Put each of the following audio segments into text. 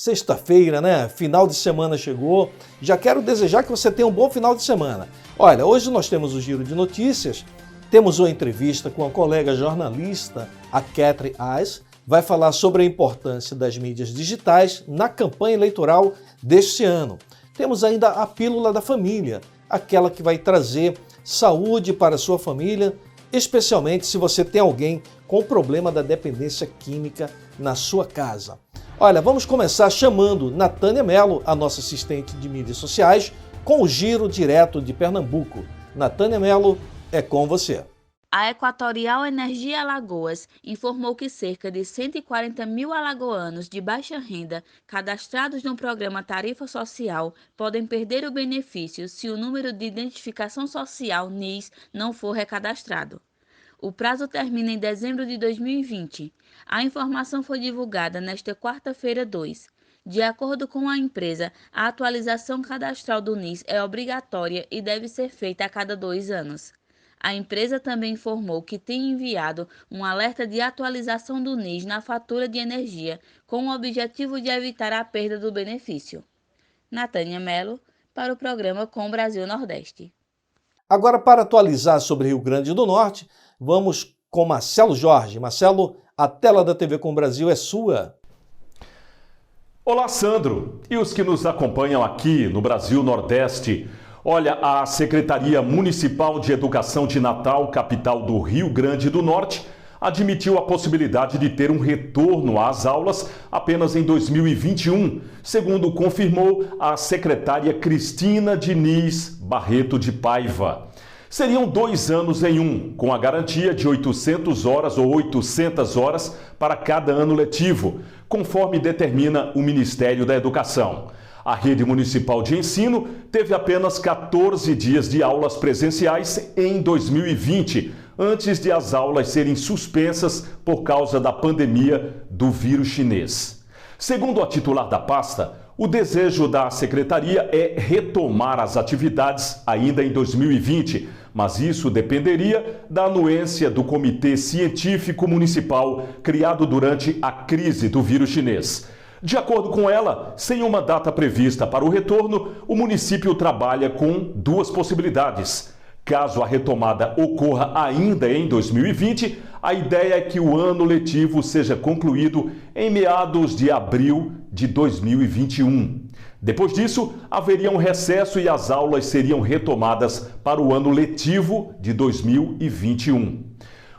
Sexta-feira, né? Final de semana chegou. Já quero desejar que você tenha um bom final de semana. Olha, hoje nós temos o Giro de Notícias, temos uma entrevista com a colega jornalista, a Catherine Ais, vai falar sobre a importância das mídias digitais na campanha eleitoral deste ano. Temos ainda a Pílula da Família, aquela que vai trazer saúde para a sua família, especialmente se você tem alguém com problema da dependência química na sua casa. Olha, vamos começar chamando Natânia Mello, a nossa assistente de mídias sociais, com o Giro direto de Pernambuco. Natânia Mello, é com você. A Equatorial Energia Alagoas informou que cerca de 140 mil alagoanos de baixa renda cadastrados no programa Tarifa Social podem perder o benefício se o número de identificação social NIS não for recadastrado. O prazo termina em dezembro de 2020. A informação foi divulgada nesta quarta-feira 2. De acordo com a empresa, a atualização cadastral do NIS é obrigatória e deve ser feita a cada 2 anos. A empresa também informou que tem enviado um alerta de atualização do NIS na fatura de energia, com o objetivo de evitar a perda do benefício. Natânia Mello, para o programa Com Brasil Nordeste. Agora, para atualizar sobre Rio Grande do Norte, vamos com Marcelo Jorge. Marcelo, a tela da TV Com Brasil é sua. Olá, Sandro, e os que nos acompanham aqui no Brasil Nordeste. Olha, a Secretaria Municipal de Educação de Natal, capital do Rio Grande do Norte, admitiu a possibilidade de ter um retorno às aulas apenas em 2021, segundo confirmou a secretária Cristina Diniz Barreto de Paiva. Seriam 2 anos em um, com a garantia de 800 horas ou 800 horas para cada ano letivo, conforme determina o Ministério da Educação. A rede municipal de ensino teve apenas 14 dias de aulas presenciais em 2020, antes de as aulas serem suspensas por causa da pandemia do vírus chinês. Segundo a titular da pasta, o desejo da secretaria é retomar as atividades ainda em 2020, mas isso dependeria da anuência do Comitê Científico Municipal criado durante a crise do vírus chinês. De acordo com ela, sem uma data prevista para o retorno, o município trabalha com 2 possibilidades. Caso a retomada ocorra ainda em 2020, a ideia é que o ano letivo seja concluído em meados de abril de 2021. Depois disso, haveria um recesso e as aulas seriam retomadas para o ano letivo de 2021.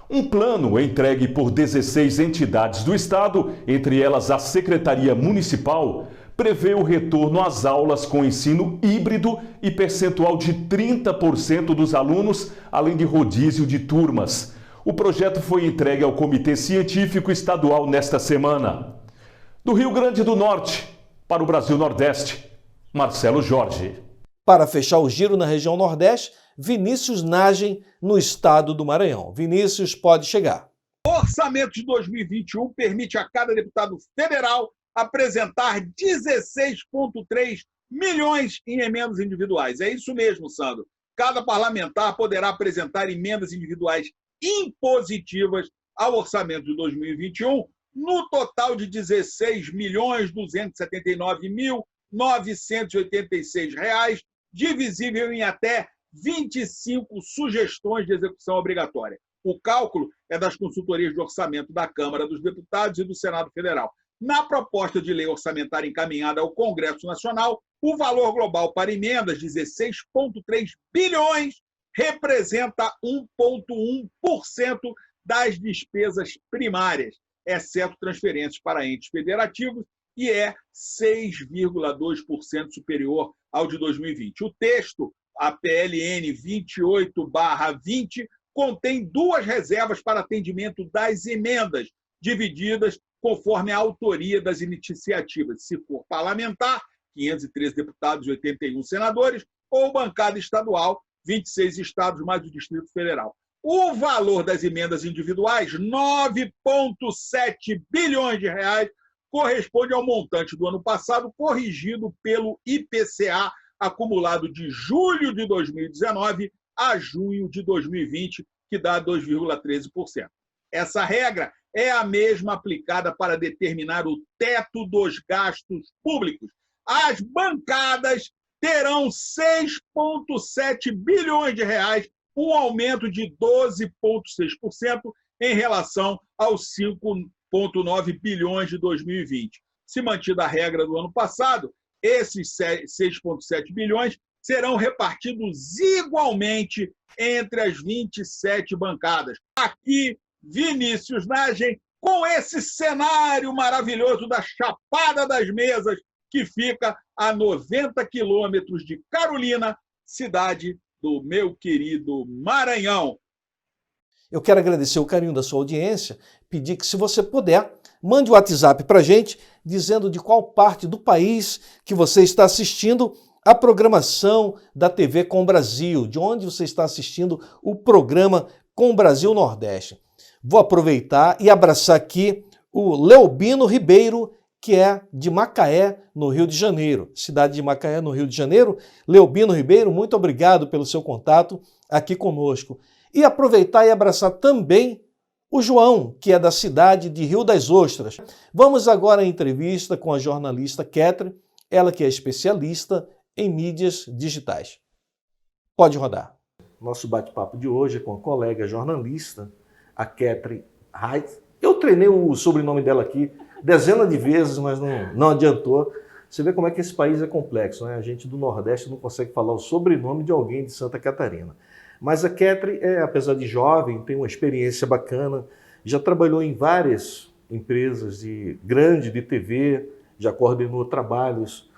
Um plano entregue por 16 entidades do Estado, entre elas a Secretaria Municipal, prevê o retorno às aulas com ensino híbrido e percentual de 30% dos alunos, além de rodízio de turmas. O projeto foi entregue ao Comitê Científico Estadual nesta semana. Do Rio Grande do Norte, para o Brasil Nordeste, Marcelo Jorge. Para fechar o giro na região Nordeste, Vinícius Nagem, no estado do Maranhão. Vinícius, pode chegar. O orçamento de 2021 permite a cada deputado federal apresentar 16,3 milhões em emendas individuais. É isso mesmo, Sandro. Cada parlamentar poderá apresentar emendas individuais impositivas ao orçamento de 2021, no total de R$ 16.279.986, divisível em até 25 sugestões de execução obrigatória. O cálculo é das consultorias de orçamento da Câmara dos Deputados e do Senado Federal. Na proposta de lei orçamentária encaminhada ao Congresso Nacional, o valor global para emendas, 16,3 bilhões, representa 1,1% das despesas primárias, exceto transferências para entes federativos, e é 6,2% superior ao de 2020. O texto, a PLN 28/20, contém 2 reservas para atendimento das emendas, divididas conforme a autoria das iniciativas, se for parlamentar, 513 deputados e 81 senadores, ou bancada estadual, 26 estados mais o Distrito Federal. O valor das emendas individuais, 9,7 bilhões de reais, corresponde ao montante do ano passado, corrigido pelo IPCA, acumulado de julho de 2019 a junho de 2020, que dá 2,13%. Essa regra é a mesma aplicada para determinar o teto dos gastos públicos. As bancadas terão 6,7 bilhões de reais, um aumento de 12,6% em relação aos 5,9 bilhões de 2020. Se mantida a regra do ano passado, esses 6,7 bilhões serão repartidos igualmente entre as 27 bancadas. Aqui, Vinícius Nagem, com esse cenário maravilhoso da Chapada das Mesas, que fica a 90 quilômetros de Carolina, cidade do meu querido Maranhão. Eu quero agradecer o carinho da sua audiência, pedir que, se você puder, mande um WhatsApp para a gente, dizendo de qual parte do país que você está assistindo a programação da TV Com Brasil, de onde você está assistindo o programa Com Brasil Nordeste. Vou aproveitar e abraçar aqui o Leobino Ribeiro, que é de Macaé, no Rio de Janeiro. Cidade de Macaé, no Rio de Janeiro. Leobino Ribeiro, muito obrigado pelo seu contato aqui conosco. E aproveitar e abraçar também o João, que é da cidade de Rio das Ostras. Vamos agora à entrevista com a jornalista Ketri, ela que é especialista em mídias digitais. Pode rodar. Nosso bate-papo de hoje é com a colega jornalista, a Ketri Heitz. Eu treinei o sobrenome dela aqui dezenas de vezes, mas não adiantou. Você vê como é que esse país é complexo, né? A gente do Nordeste não consegue falar o sobrenome de alguém de Santa Catarina. Mas a Ketri, apesar de jovem, tem uma experiência bacana, já trabalhou em várias empresas grandes de TV, já coordenou trabalhos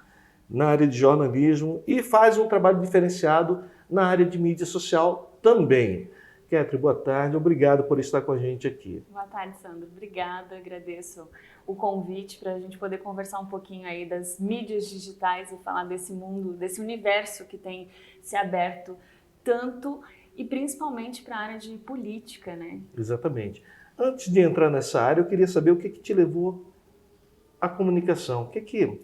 na área de jornalismo e faz um trabalho diferenciado na área de mídia social também. Ketri, boa tarde, obrigado por estar com a gente aqui. Boa tarde, Sandro. Obrigada, agradeço o convite para a gente poder conversar um pouquinho aí das mídias digitais e falar desse mundo, desse universo que tem se aberto tanto e principalmente para a área de política, né? Exatamente. Antes de entrar nessa área, eu queria saber o que te levou à comunicação, o que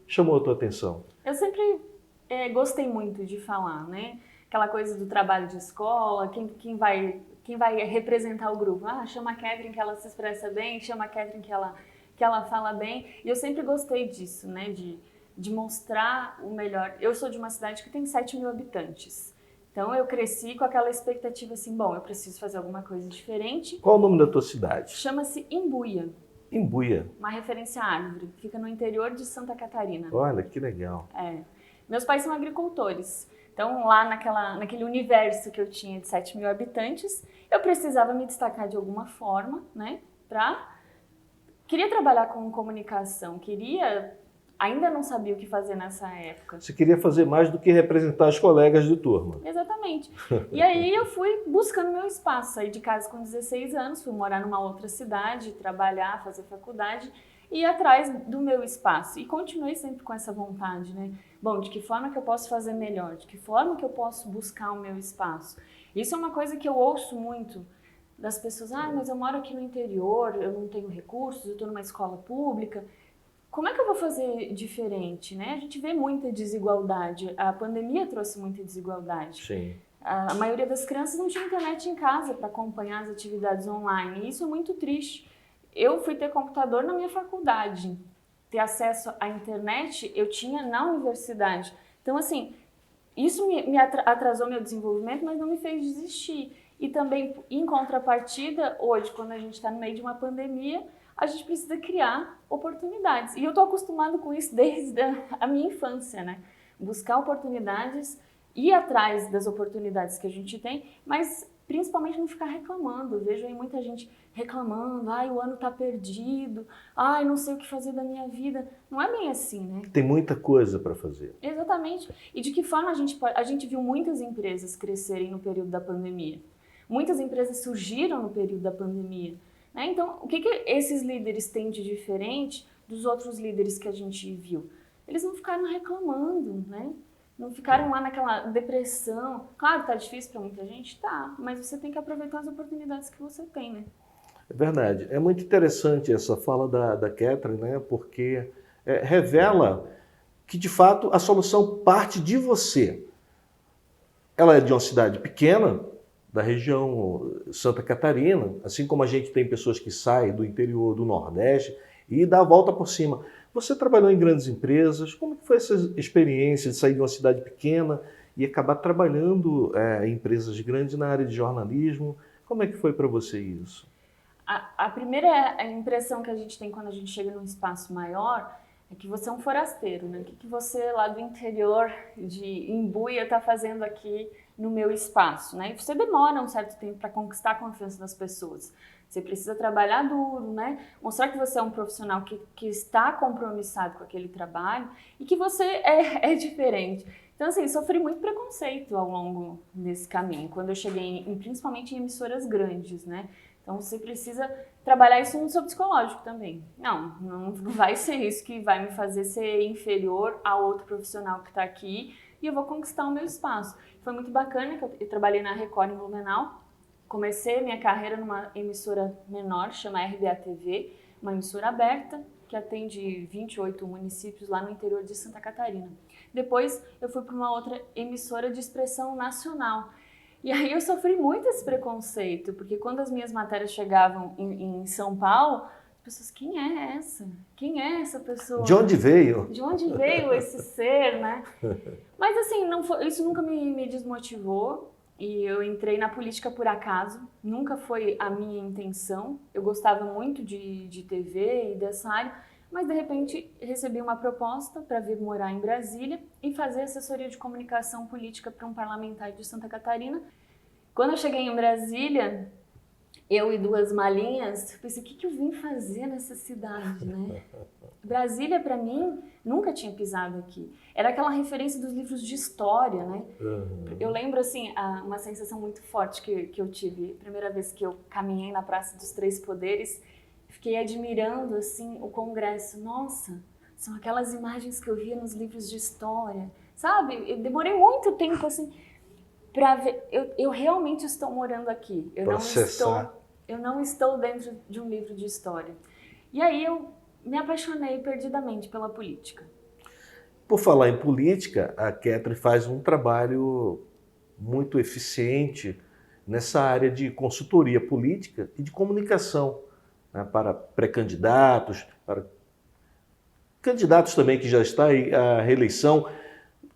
chamou a tua atenção? Eu sempre gostei muito de falar, né? Aquela coisa do trabalho de escola, quem vai representar o grupo. Chama a Ketri que ela se expressa bem, chama a Ketri que ela fala bem. E eu sempre gostei disso, né? De mostrar o melhor. Eu sou de uma cidade que tem 7 mil habitantes. Então eu cresci com aquela expectativa assim, bom, eu preciso fazer alguma coisa diferente. Qual o nome da tua cidade? Chama-se Imbuia. Imbuia. Uma referência à árvore. Fica no interior de Santa Catarina. Olha, que legal. Meus pais são agricultores. Então, lá naquele universo que eu tinha de 7 mil habitantes, eu precisava me destacar de alguma forma, né? Queria trabalhar com comunicação, ainda não sabia o que fazer nessa época. Você queria fazer mais do que representar os colegas de turma. Exatamente. E aí eu fui buscando meu espaço. Saí de casa com 16 anos, fui morar numa outra cidade, trabalhar, fazer faculdade e ir atrás do meu espaço. E continuei sempre com essa vontade, né? Bom, de que forma que eu posso fazer melhor? De que forma que eu posso buscar o meu espaço? Isso é uma coisa que eu ouço muito das pessoas. Mas eu moro aqui no interior, eu não tenho recursos, eu estou numa escola pública. Como é que eu vou fazer diferente, né? A gente vê muita desigualdade. A pandemia trouxe muita desigualdade. Sim. A maioria das crianças não tinha internet em casa para acompanhar as atividades online. E isso é muito triste. Eu fui ter computador na minha faculdade. Ter acesso à internet eu tinha na universidade. Então, assim, isso me atrasou meu desenvolvimento, mas não me fez desistir. E também, em contrapartida, hoje, quando a gente está no meio de uma pandemia, a gente precisa criar oportunidades. E eu estou acostumado com isso desde a minha infância, né? Buscar oportunidades, ir atrás das oportunidades que a gente tem, mas principalmente não ficar reclamando. Eu vejo aí muita gente reclamando, o ano está perdido, não sei o que fazer da minha vida. Não é bem assim, né? Tem muita coisa para fazer. Exatamente. E de que forma a gente viu muitas empresas crescerem no período da pandemia. Muitas empresas surgiram no período da pandemia. Né? Então, o que esses líderes têm de diferente dos outros líderes que a gente viu? Eles não ficaram reclamando, né? Não ficaram lá naquela depressão. Claro, tá difícil para muita gente? Tá, mas você tem que aproveitar as oportunidades que você tem, né? É verdade. É muito interessante essa fala da Ketri, né? Porque revela que, de fato, a solução parte de você. Ela é de uma cidade pequena, da região Santa Catarina, assim como a gente tem pessoas que saem do interior do Nordeste e dá a volta por cima. Você trabalhou em grandes empresas, como foi essa experiência de sair de uma cidade pequena e acabar trabalhando em empresas grandes na área de jornalismo? Como é que foi para você isso? A primeira impressão que a gente tem quando a gente chega num espaço maior é que você é um forasteiro, né? O que você lá do interior de Imbuia está fazendo aqui no meu espaço, né? E você demora um certo tempo para conquistar a confiança das pessoas. Você precisa trabalhar duro, né? Mostrar que você é um profissional que está compromissado com aquele trabalho e que você é diferente. Então, assim, sofri muito preconceito ao longo desse caminho, quando eu cheguei, principalmente em emissoras grandes, né? Então, você precisa trabalhar isso no seu psicológico também. Não vai ser isso que vai me fazer ser inferior a outro profissional que está aqui e eu vou conquistar o meu espaço. Foi muito bacana que eu trabalhei na Record em Blumenau. Comecei minha carreira numa emissora menor, chama RBA TV, uma emissora aberta que atende 28 municípios lá no interior de Santa Catarina. Depois, eu fui para uma outra emissora de expressão nacional. E aí eu sofri muito esse preconceito, porque quando as minhas matérias chegavam em São Paulo, as pessoas, quem é essa? Quem é essa pessoa? De onde veio? De onde veio esse ser, né? Mas assim, isso nunca me desmotivou e eu entrei na política por acaso, nunca foi a minha intenção. Eu gostava muito de TV e dessa área, mas de repente recebi uma proposta para vir morar em Brasília e fazer assessoria de comunicação política para um parlamentar de Santa Catarina. Quando eu cheguei em Brasília, eu e duas malinhas, pensei, o que eu vim fazer nessa cidade, né? Brasília, para mim, nunca tinha pisado aqui. Era aquela referência dos livros de história, né? Eu lembro, assim, uma sensação muito forte que eu tive. A primeira vez que eu caminhei na Praça dos Três Poderes, fiquei admirando, assim, o Congresso. Nossa, são aquelas imagens que eu via nos livros de história, sabe? Eu demorei muito tempo, assim, para ver. Eu realmente estou morando aqui. Eu não estou dentro de um livro de história. E aí eu me apaixonei perdidamente pela política. Por falar em política, a Ketri faz um trabalho muito eficiente nessa área de consultoria política e de comunicação, né, para pré-candidatos, para candidatos também que já está à reeleição.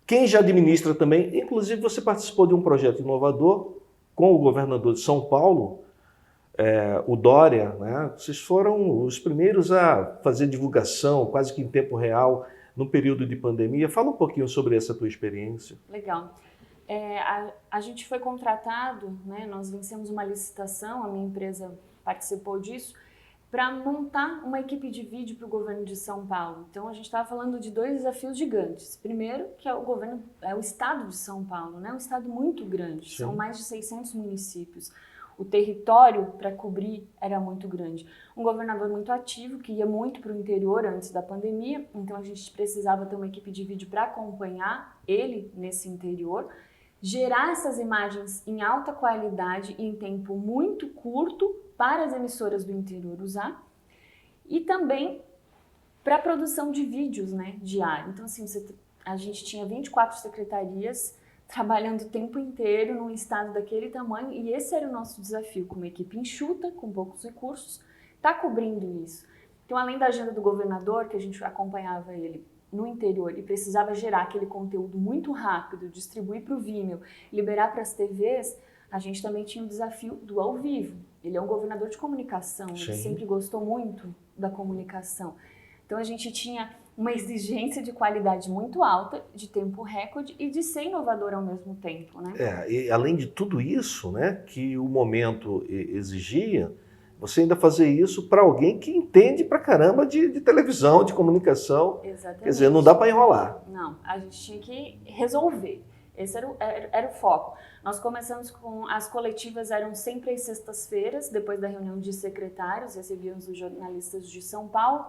Quem já administra também, inclusive você participou de um projeto inovador com o governador de São Paulo, o Dória, né? Vocês foram os primeiros a fazer divulgação quase que em tempo real no período de pandemia. Fala um pouquinho sobre essa tua experiência. Legal. A gente foi contratado, né? Nós vencemos uma licitação, a minha empresa participou disso, para montar uma equipe de vídeo para o governo de São Paulo. Então a gente estava falando de dois desafios gigantes. Primeiro, que é o estado de São Paulo, né? Um estado muito grande, são mais de 600 municípios. O território para cobrir era muito grande. Um governador muito ativo, que ia muito para o interior antes da pandemia, então a gente precisava ter uma equipe de vídeo para acompanhar ele nesse interior, gerar essas imagens em alta qualidade e em tempo muito curto para as emissoras do interior usar, e também para a produção de vídeos, né, diário. Então, assim, a gente tinha 24 secretarias trabalhando o tempo inteiro num estado daquele tamanho, e esse era o nosso desafio, com uma equipe enxuta, com poucos recursos, tá cobrindo isso. Então, além da agenda do governador, que a gente acompanhava ele no interior e precisava gerar aquele conteúdo muito rápido, distribuir para o Vimeo, liberar para as TVs, a gente também tinha o desafio do ao vivo. Ele é um governador de comunicação, ele sempre gostou muito da comunicação. Então, a gente tinha uma exigência de qualidade muito alta, de tempo recorde e de ser inovador ao mesmo tempo, né? E além de tudo isso, né, que o momento exigia, você ainda fazer isso para alguém que entende pra caramba de televisão, de comunicação. Exatamente. Quer dizer, não dá para enrolar. Não, a gente tinha que resolver. Esse era o foco. Nós começamos com as coletivas, eram sempre às sextas-feiras, depois da reunião de secretários, recebíamos os jornalistas de São Paulo.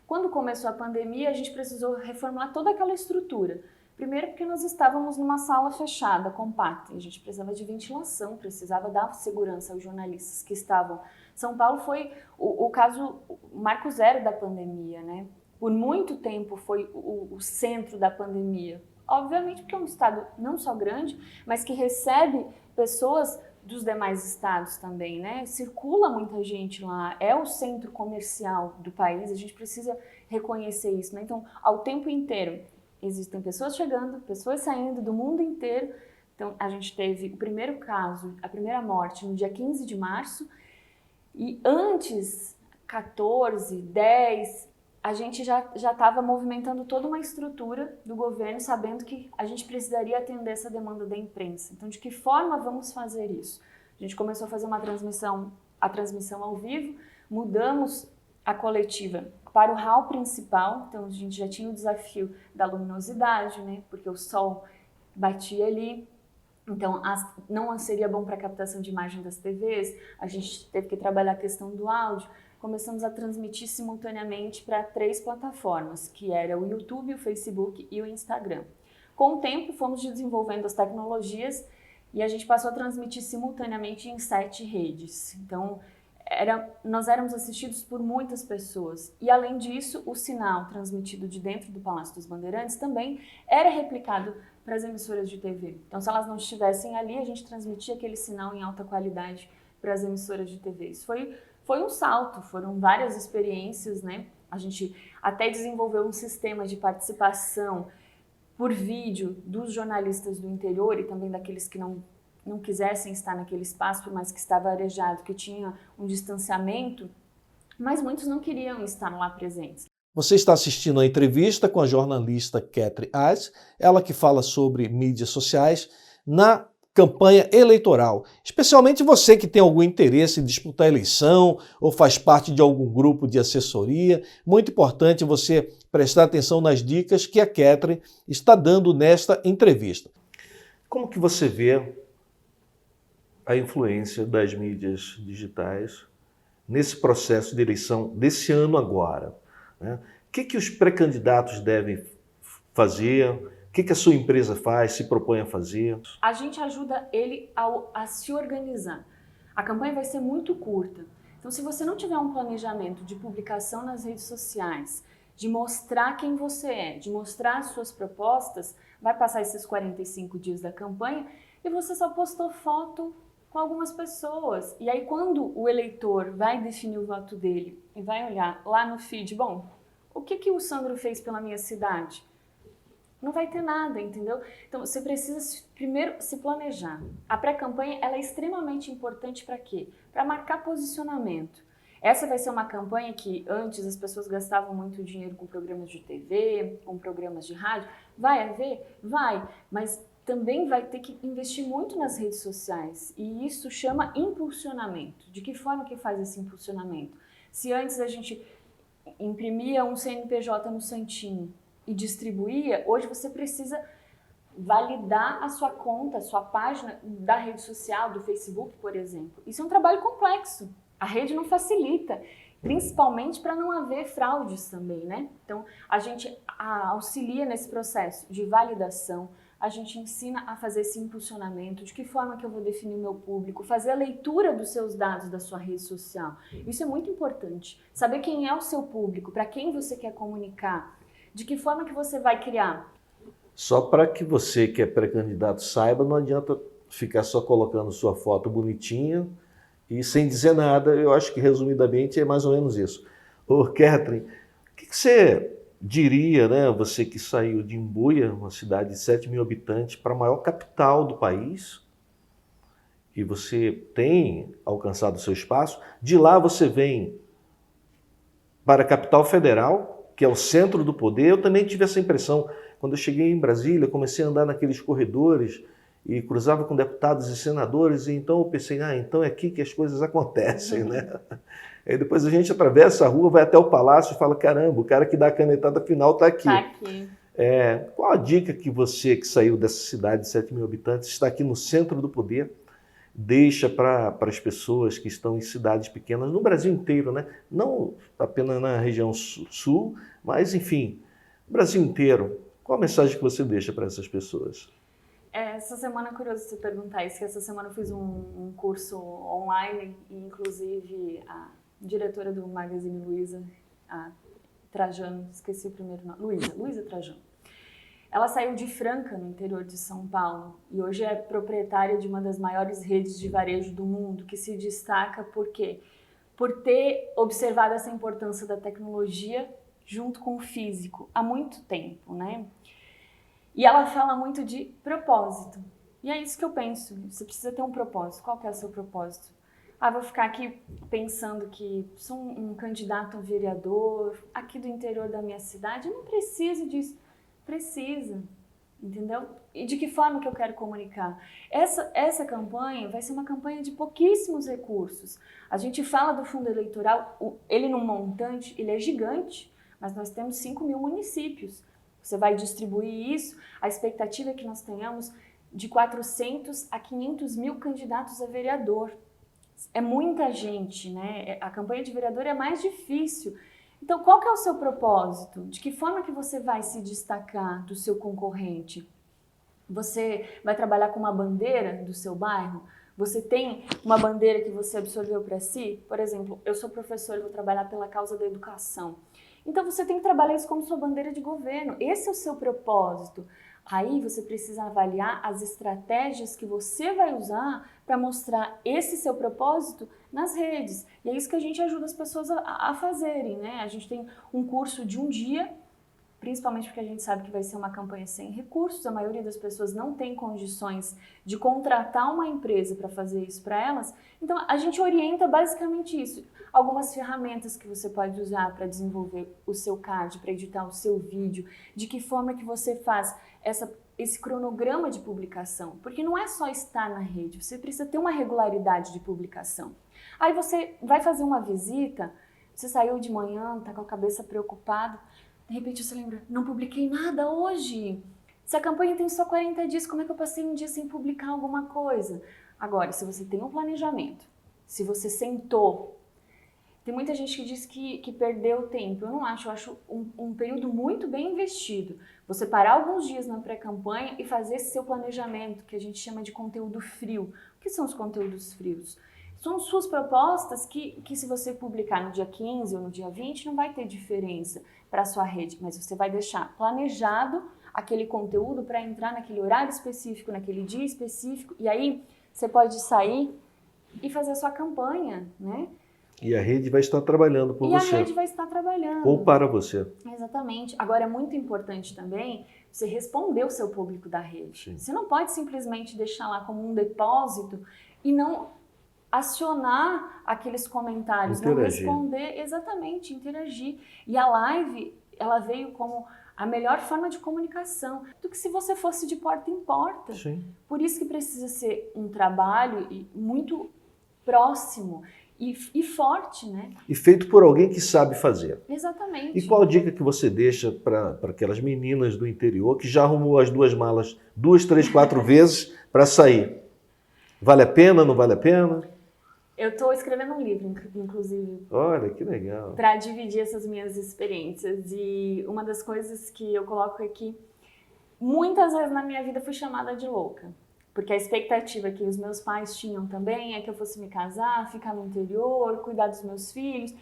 Quando começou a pandemia, a gente precisou reformular toda aquela estrutura. Primeiro porque nós estávamos numa sala fechada, compacta, e a gente precisava de ventilação, precisava dar segurança aos jornalistas que estavam. São Paulo foi o caso, o marco zero da pandemia, né? Por muito tempo foi o centro da pandemia. Obviamente porque é um estado não só grande, mas que recebe pessoas dos demais estados também, né? Circula muita gente lá, é o centro comercial do país, a gente precisa reconhecer isso, né? Então, ao tempo inteiro, existem pessoas chegando, pessoas saindo do mundo inteiro. Então, a gente teve o primeiro caso, a primeira morte no dia 15 de março, e antes, 14, 10, a gente já estava movimentando toda uma estrutura do governo, sabendo que a gente precisaria atender essa demanda da imprensa. Então, de que forma vamos fazer isso? A gente começou a fazer a transmissão ao vivo, mudamos a coletiva para o hall principal, então a gente já tinha o desafio da luminosidade, né? Porque o sol batia ali, então não seria bom para a captação de imagem das TVs, a gente teve que trabalhar a questão do áudio. Começamos a transmitir simultaneamente para 3 plataformas, que era o YouTube, o Facebook e o Instagram. Com o tempo, fomos desenvolvendo as tecnologias e a gente passou a transmitir simultaneamente em 7 redes. Então, nós éramos assistidos por muitas pessoas. E, além disso, o sinal transmitido de dentro do Palácio dos Bandeirantes também era replicado para as emissoras de TV. Então, se elas não estivessem ali, a gente transmitia aquele sinal em alta qualidade para as emissoras de TV. Isso foi um salto, foram várias experiências, né? A gente até desenvolveu um sistema de participação por vídeo dos jornalistas do interior e também daqueles que não quisessem estar naquele espaço, por mais que estava arejado, que tinha um distanciamento, mas muitos não queriam estar lá presentes. Você está assistindo a entrevista com a jornalista Catherine Ais, ela que fala sobre mídias sociais na campanha eleitoral, especialmente você que tem algum interesse em disputar a eleição ou faz parte de algum grupo de assessoria. Muito importante você prestar atenção nas dicas que a Catherine está dando nesta entrevista. Como que você vê a influência das mídias digitais nesse processo de eleição desse ano agora, né? O que os pré-candidatos devem fazer? O que a sua empresa faz, se propõe a fazer? A gente ajuda ele a se organizar. A campanha vai ser muito curta. Então, se você não tiver um planejamento de publicação nas redes sociais, de mostrar quem você é, de mostrar as suas propostas, vai passar esses 45 dias da campanha e você só postou foto com algumas pessoas. E aí, quando o eleitor vai definir o voto dele e vai olhar lá no feed, bom, o que o Sandro fez pela minha cidade? Não vai ter nada, entendeu? Então, você precisa primeiro se planejar. A pré-campanha ela é extremamente importante para quê? Para marcar posicionamento. Essa vai ser uma campanha que antes as pessoas gastavam muito dinheiro com programas de TV, com programas de rádio. Vai haver? Vai, mas também vai ter que investir muito nas redes sociais. E isso chama impulsionamento. De que forma que faz esse impulsionamento? Se antes a gente imprimia um CNPJ no santinho e distribuía, hoje você precisa validar a sua conta, a sua página da rede social, do Facebook, por exemplo. Isso é um trabalho complexo. A rede não facilita, principalmente para não haver fraudes também, né? Então, a gente auxilia nesse processo de validação, a gente ensina a fazer esse impulsionamento, de que forma que eu vou definir o meu público, fazer a leitura dos seus dados da sua rede social. Isso é muito importante. Saber quem é o seu público, para quem você quer comunicar, de que forma que você vai criar. Só para que você que é pré-candidato saiba, não adianta ficar só colocando sua foto bonitinha e sem dizer nada. Eu acho que resumidamente é mais ou menos isso. Ô, Catherine, o que você diria, né, você que saiu de Imbuia, uma cidade de 7 mil habitantes, para a maior capital do país, e você tem alcançado o seu espaço, de lá você vem para a capital federal, que é o centro do poder. Eu também tive essa impressão. Quando eu cheguei em Brasília, comecei a andar naqueles corredores e cruzava com deputados e senadores, e então eu pensei, então é aqui que as coisas acontecem, né? Aí depois a gente atravessa a rua, vai até o palácio e fala, caramba, o cara que dá a canetada final está aqui. Tá aqui. Qual a dica que você, que saiu dessa cidade de 7 mil habitantes, está aqui no centro do poder, deixa para as pessoas que estão em cidades pequenas, no Brasil inteiro, né? Não apenas na região sul, mas enfim, no Brasil inteiro. Qual a mensagem que você deixa para essas pessoas? Essa semana, é curioso você perguntar isso, que essa semana eu fiz um curso online e inclusive a diretora do Magazine Luiza, a Trajano, esqueci o primeiro nome, Luiza Trajano. Ela saiu de Franca, no interior de São Paulo, e hoje é proprietária de uma das maiores redes de varejo do mundo, que se destaca por quê? Por ter observado essa importância da tecnologia junto com o físico há muito tempo, né? E ela fala muito de propósito. E é isso que eu penso, você precisa ter um propósito. Qual que é o seu propósito? Vou ficar aqui pensando que sou um candidato a vereador aqui do interior da minha cidade, eu não preciso disso. Precisa, entendeu? E de que forma que eu quero comunicar? Essa campanha vai ser uma campanha de pouquíssimos recursos. A gente fala do fundo eleitoral, ele num montante, ele é gigante, mas nós temos 5 mil municípios. Você vai distribuir isso, a expectativa é que nós tenhamos de 400 a 500 mil candidatos a vereador. É muita gente, né? A campanha de vereador é mais difícil. Então, qual que é o seu propósito? De que forma que você vai se destacar do seu concorrente? Você vai trabalhar com uma bandeira do seu bairro? Você tem uma bandeira que você absorveu para si? Por exemplo, eu sou professora e vou trabalhar pela causa da educação. Então, você tem que trabalhar isso como sua bandeira de governo. Esse é o seu propósito. Aí você precisa avaliar as estratégias que você vai usar para mostrar esse seu propósito nas redes. E é isso que a gente ajuda as pessoas a fazerem, né? A gente tem um curso de um dia, principalmente porque a gente sabe que vai ser uma campanha sem recursos. A maioria das pessoas não tem condições de contratar uma empresa para fazer isso para elas. Então, a gente orienta basicamente isso. Algumas ferramentas que você pode usar para desenvolver o seu card, para editar o seu vídeo, de que forma que você faz esse cronograma de publicação. Porque não é só estar na rede, você precisa ter uma regularidade de publicação. Aí você vai fazer uma visita, você saiu de manhã, está com a cabeça preocupada, de repente você lembra, não publiquei nada hoje. Se a campanha tem só 40 dias, como é que eu passei um dia sem publicar alguma coisa? Agora, se você tem um planejamento, se você sentou, tem muita gente que diz que perdeu tempo. Eu não acho, eu acho um período muito bem investido. Você parar alguns dias na pré-campanha e fazer esse seu planejamento, que a gente chama de conteúdo frio. O que são os conteúdos frios? São suas propostas que se você publicar no dia 15 ou no dia 20, não vai ter diferença para a sua rede, mas você vai deixar planejado aquele conteúdo para entrar naquele horário específico, naquele dia específico, e aí você pode sair e fazer a sua campanha, né? E a rede vai estar trabalhando por você. E a rede vai estar trabalhando. Ou para você. Exatamente. Agora, é muito importante também você responder o seu público da rede. Sim. Você não pode simplesmente deixar lá como um depósito e não acionar aqueles comentários, Interagir. não responder, exatamente, interagir. E a live, ela veio como a melhor forma de comunicação, do que se você fosse de porta em porta. Sim. Por isso que precisa ser um trabalho muito próximo e forte, né? E feito por alguém que sabe fazer. Exatamente. E qual a dica que você deixa para aquelas meninas do interior que já arrumou as 2 malas 2, 3, 4 vezes para sair? Vale a pena, não vale a pena? Eu estou escrevendo um livro, inclusive. Olha, que legal. Para dividir essas minhas experiências. E uma das coisas que eu coloco é que muitas vezes na minha vida fui chamada de louca. Porque a expectativa que os meus pais tinham também é que eu fosse me casar, ficar no interior, cuidar dos meus filhos.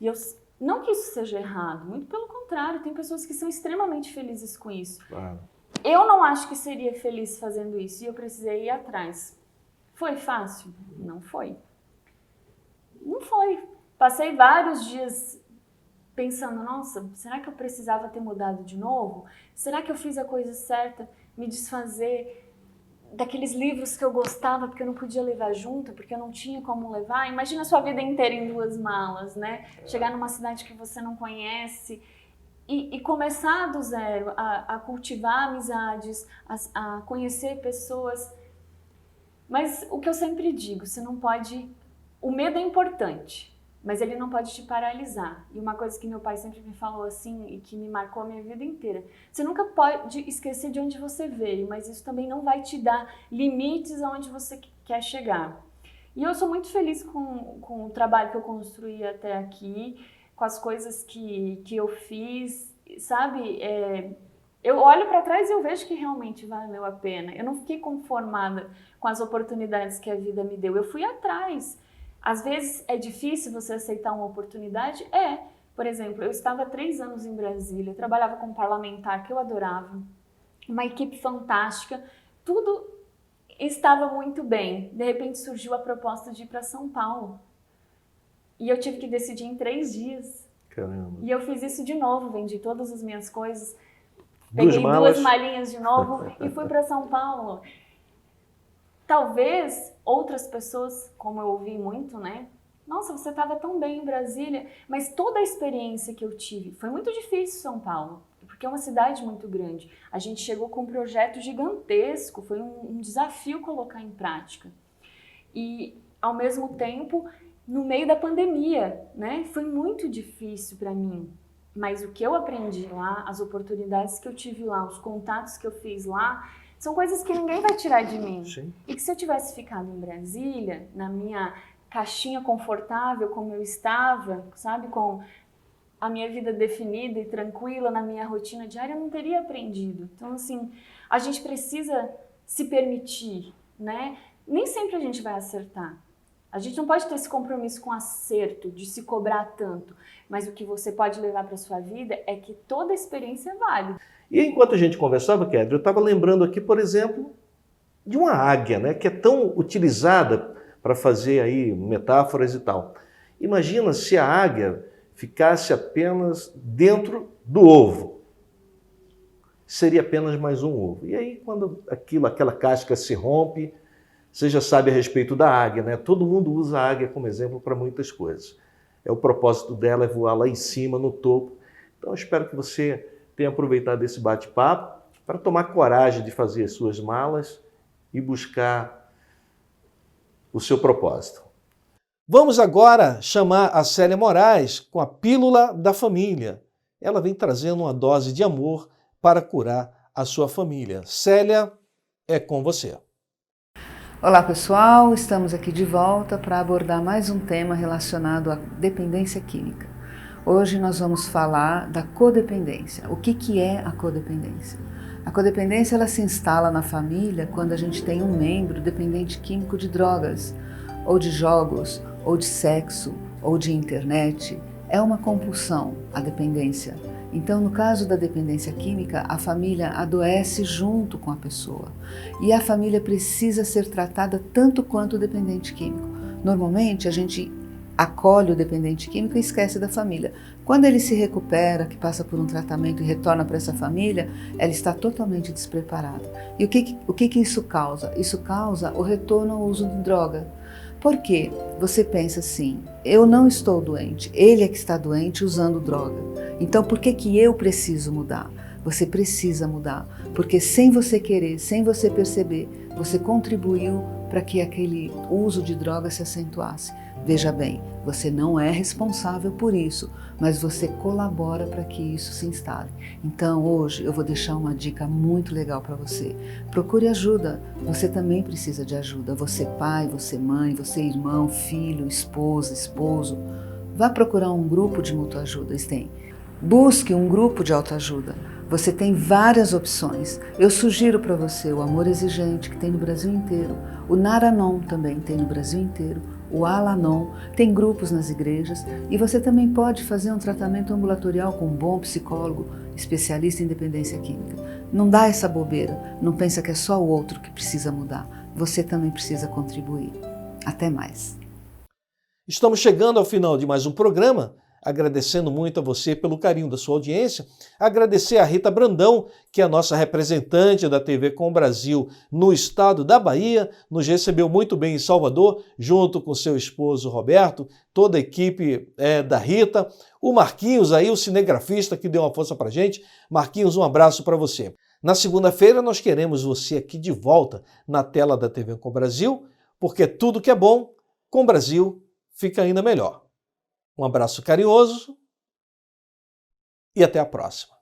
E eu não que isso seja errado, muito pelo contrário, tem pessoas que são extremamente felizes com isso. Claro. Eu não acho que seria feliz fazendo isso e eu precisei ir atrás. Foi fácil? Não foi. Não foi. Passei vários dias pensando, nossa, será que eu precisava ter mudado de novo? Será que eu fiz a coisa certa? Me desfazer daqueles livros que eu gostava porque eu não podia levar junto, porque eu não tinha como levar. Imagina a sua vida inteira em 2 malas, né? Chegar numa cidade que você não conhece e começar do zero a cultivar amizades, a conhecer pessoas. Mas o que eu sempre digo, você não pode... O medo é importante, mas ele não pode te paralisar. E uma coisa que meu pai sempre me falou assim e que me marcou a minha vida inteira, você nunca pode esquecer de onde você veio, mas isso também não vai te dar limites aonde você quer chegar. E eu sou muito feliz com o trabalho que eu construí até aqui, com as coisas que eu fiz, sabe? Eu olho para trás e eu vejo que realmente valeu a pena. Eu não fiquei conformada com as oportunidades que a vida me deu, eu fui atrás. Às vezes é difícil você aceitar uma oportunidade? Por exemplo, eu estava há 3 anos em Brasília, eu trabalhava com um parlamentar que eu adorava. uma equipe fantástica, tudo estava muito bem. De repente surgiu a proposta de ir para São Paulo. E eu tive que decidir em 3 dias. Caramba. E eu fiz isso de novo, vendi todas as minhas coisas, peguei 2 malinhas de novo e fui para São Paulo. Talvez outras pessoas, como eu ouvi muito, né? Nossa, você estava tão bem em Brasília, mas toda a experiência que eu tive, foi muito difícil São Paulo, porque é uma cidade muito grande. A gente chegou com um projeto gigantesco, foi um desafio colocar em prática. E, ao mesmo tempo, no meio da pandemia, né? Foi muito difícil para mim. Mas o que eu aprendi lá, as oportunidades que eu tive lá, os contatos que eu fiz lá, são coisas que ninguém vai tirar de mim. Sim. E que se eu tivesse ficado em Brasília, na minha caixinha confortável como eu estava, sabe, com a minha vida definida e tranquila na minha rotina diária, eu não teria aprendido. Então, assim, a gente precisa se permitir, né? Nem sempre a gente vai acertar. A gente não pode ter esse compromisso com acerto, de se cobrar tanto, mas o que você pode levar para sua vida é que toda experiência é válida. E enquanto a gente conversava, Kedri, eu estava lembrando aqui, por exemplo, de uma águia, né, que é tão utilizada para fazer aí metáforas e tal. Imagina se a águia ficasse apenas dentro do ovo. Seria apenas mais um ovo. E aí, quando aquela casca se rompe, você já sabe a respeito da águia, né? Todo mundo usa a águia como exemplo para muitas coisas. O propósito dela é voar lá em cima, no topo. Então, eu espero que você tenha aproveitado esse bate-papo para tomar coragem de fazer as suas malas e buscar o seu propósito. Vamos agora chamar a Célia Moraes com a Pílula da Família. Ela vem trazendo uma dose de amor para curar a sua família. Célia, é com você. Olá pessoal, estamos aqui de volta para abordar mais um tema relacionado à dependência química. Hoje nós vamos falar da codependência. O que é a codependência? A codependência ela se instala na família quando a gente tem um membro dependente químico de drogas, ou de jogos, ou de sexo, ou de internet. É uma compulsão, a dependência. Então, no caso da dependência química, a família adoece junto com a pessoa. E a família precisa ser tratada tanto quanto o dependente químico. Normalmente, a gente acolhe o dependente químico e esquece da família. Quando ele se recupera, que passa por um tratamento e retorna para essa família, ela está totalmente despreparada. E o que isso causa? Isso causa o retorno ao uso de droga. Por quê? Você pensa assim, eu não estou doente, ele é que está doente usando droga. Então por que eu preciso mudar? Você precisa mudar, porque sem você querer, sem você perceber, você contribuiu para que aquele uso de droga se acentuasse. Veja bem, você não é responsável por isso, mas você colabora para que isso se instale. Então hoje eu vou deixar uma dica muito legal para você. Procure ajuda, você também precisa de ajuda. Você pai, você mãe, você irmão, filho, esposa, esposo. Vá procurar um grupo de mutuajuda, tem. Busque um grupo de autoajuda. Você tem várias opções. Eu sugiro para você o Amor Exigente, que tem no Brasil inteiro. O Naranon também tem no Brasil inteiro. O Al-Anon, tem grupos nas igrejas e você também pode fazer um tratamento ambulatorial com um bom psicólogo, especialista em dependência química. Não dá essa bobeira, não pensa que é só o outro que precisa mudar. Você também precisa contribuir. Até mais. Estamos chegando ao final de mais um programa, agradecendo muito a você pelo carinho da sua audiência, agradecer a Rita Brandão, que é a nossa representante da TV Com Brasil no estado da Bahia, nos recebeu muito bem em Salvador, junto com seu esposo Roberto, toda a equipe da Rita, o Marquinhos aí, o cinegrafista que deu uma força pra gente. Marquinhos, um abraço para você. Na segunda-feira nós queremos você aqui de volta na tela da TV Com Brasil, porque tudo que é bom, com o Brasil, fica ainda melhor. Um abraço carinhoso e até a próxima.